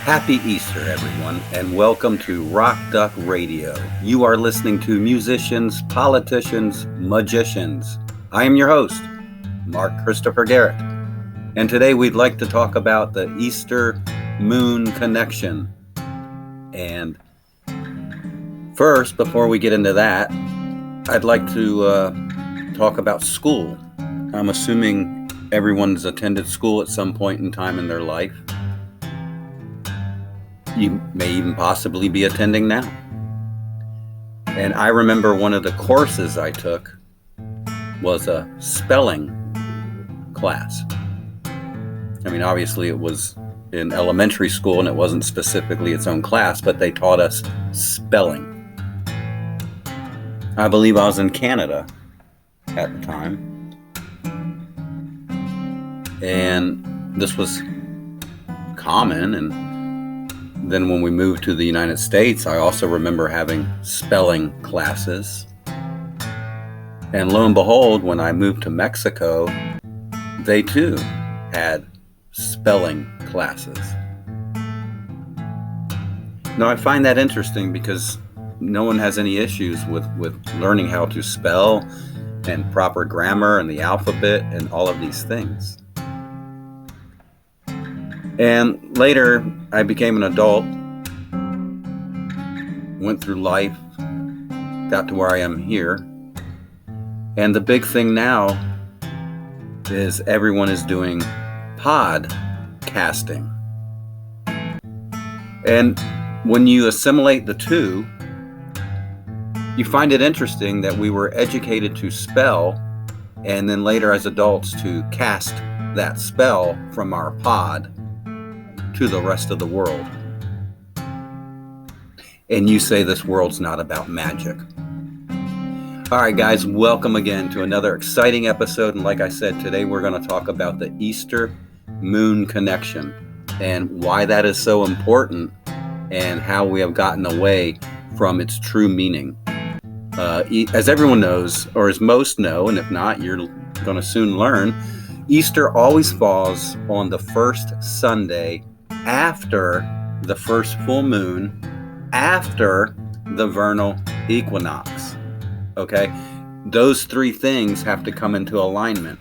Happy Easter, everyone, and welcome to Rock Duck Radio. You are listening to musicians, politicians, magicians. I am your host, Mark Christopher Garrett, and today we'd like to talk about the Easter moon connection. And first, before we get into that, I'd like to talk about school. I'm assuming everyone's attended school at some point in time in their life. You may even possibly be attending now. And I remember one of the courses I took was a spelling class. I mean, obviously it was in elementary school and it wasn't specifically its own class, but they taught us spelling. I believe I was in Canada at the time. And this was common, and then when we moved to the United States, I also remember having spelling classes. And lo and behold, when I moved to Mexico, they too had spelling classes. Now, I find that interesting because no one has any issues with learning how to spell and proper grammar and the alphabet and all of these things. And later, I became an adult, went through life, got to where I am here. And the big thing now is everyone is doing podcasting. And when you assimilate the two, you find it interesting that we were educated to spell and then later as adults to cast that spell from our pod to the rest of the world. And you say this world's not about magic. All right, guys, welcome again to another exciting episode. And like I said, today we're going to talk about the Easter moon connection and why that is so important and how we have gotten away from its true meaning. As everyone knows, or as most know, and if not, you're going to soon learn, Easter always falls on the first Sunday after the first full moon, after the vernal equinox. Okay? Those three things have to come into alignment.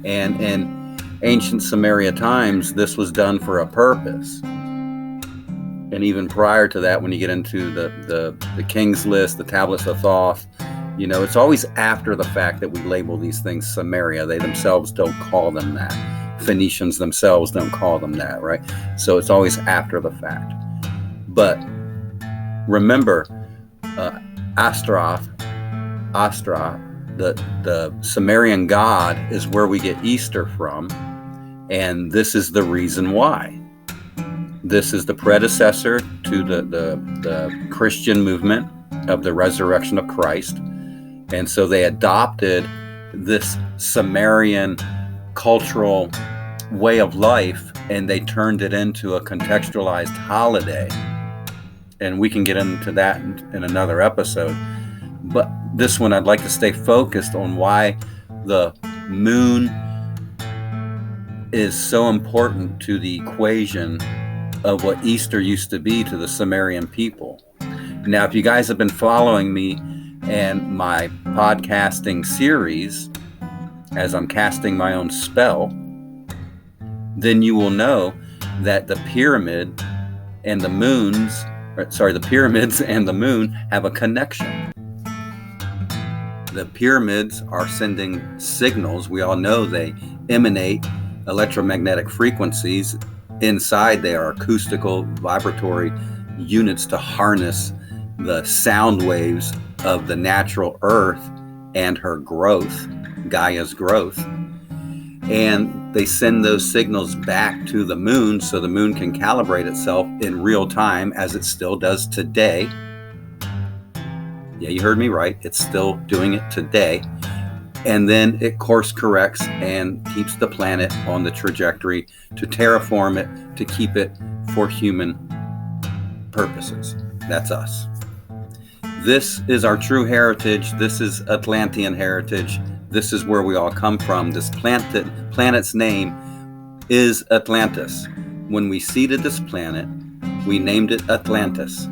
And in ancient Sumeria times, this was done for a purpose. And even prior to that, when you get into the King's List, the Tablets of Thoth, you know, it's always after the fact that we label these things Sumeria. They themselves don't call them that. Phoenicians themselves don't call them that, right? So it's always after the fact. But remember, Ashtoreth, the Sumerian god, is where we get Easter from, and this is the reason why. This is the predecessor to the Christian movement of the resurrection of Christ, and so they adopted this Sumerian cultural way of life and they turned it into a contextualized holiday. And we can get into that in another episode. But this one, I'd like to stay focused on why the moon is so important to the equation of what Easter used to be to the Sumerian people. Now, if you guys have been following me and my podcasting series, as I'm casting my own spell, then you will know that the pyramid and the the pyramids and the moon have a connection. The pyramids are sending signals. We all know they emanate electromagnetic frequencies. Inside, they are acoustical vibratory units to harness the sound waves of the natural earth and her growth, Gaia's growth. And they send those signals back to the moon so the moon can calibrate itself in real time, as it still does today. Yeah, you heard me right. It's still doing it today. And then it course corrects and keeps the planet on the trajectory to terraform it, to keep it for human purposes. That's us. This is our true heritage. This is Atlantean heritage. This is where we all come from. This planet's name is Atlantis. When we seeded this planet, we named it Atlantis.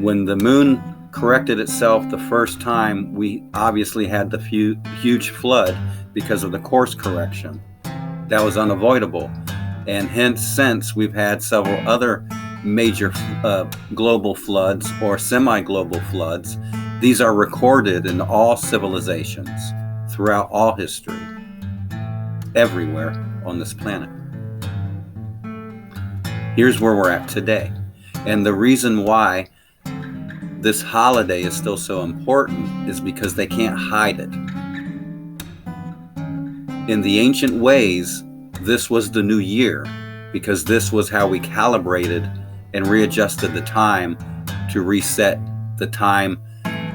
When the moon corrected itself the first time, we obviously had the huge flood because of the course correction. That was unavoidable. And hence, since we've had several other major global floods or semi-global floods, these are recorded in all civilizations throughout all history, everywhere on this planet. Here's where we're at today. And the reason why this holiday is still so important is because they can't hide it. In the ancient ways, this was the new year, because this was how we calibrated and readjusted the time to reset the time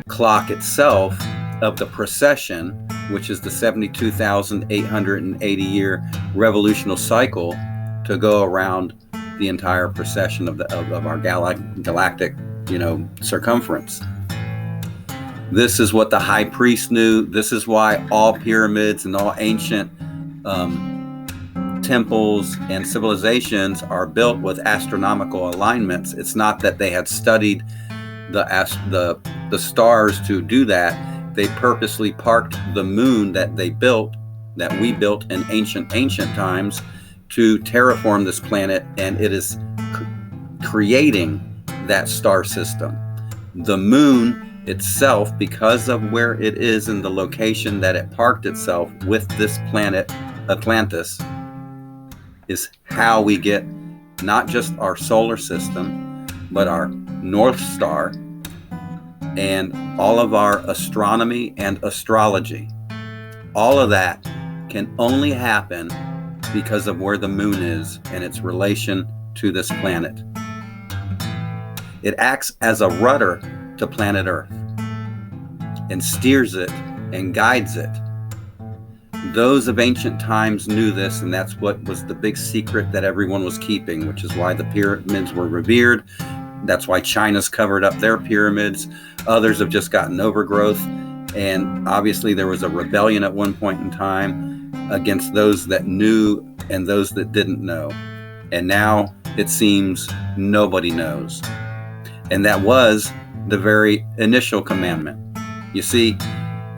clock itself of the precession, which is the 72,880 year revolutional cycle to go around the entire precession of our galactic, circumference. This is what the high priest knew. This is why all pyramids and all ancient temples and civilizations are built with astronomical alignments. It's not that they had studied the stars to do that. They purposely parked the moon that we built in ancient times to terraform this planet, and it is creating that star system. The moon itself, because of where it is in the location that it parked itself with this planet Atlantis, is how we get not just our solar system, but our North Star and all of our astronomy and astrology. All of that can only happen because of where the moon is and its relation to this planet. It acts as a rudder to planet Earth and steers it and guides it. Those of ancient times knew this, and that's what was the big secret that everyone was keeping, which is why the pyramids were revered. That's why China's covered up their pyramids. Others have just gotten overgrowth. And obviously there was a rebellion at one point in time against those that knew and those that didn't know. And now it seems nobody knows. And that was the very initial commandment. You see,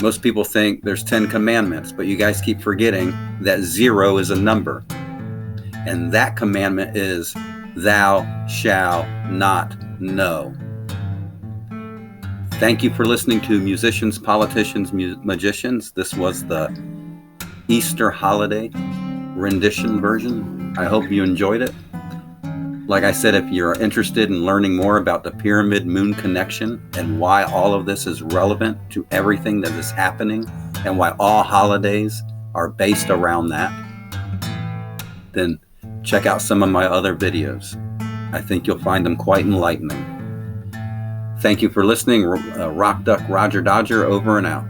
most people think there's 10 commandments, but you guys keep forgetting that 0 is a number. And that commandment is, thou shalt not know. Thank you for listening to Musicians, Politicians, Magicians. This was the Easter holiday rendition version. I hope you enjoyed it. Like I said, if you're interested in learning more about the pyramid moon connection and why all of this is relevant to everything that is happening and why all holidays are based around that, then check out some of my other videos. I think you'll find them quite enlightening. Thank you for listening. Rock Duck Roger Dodger over and out.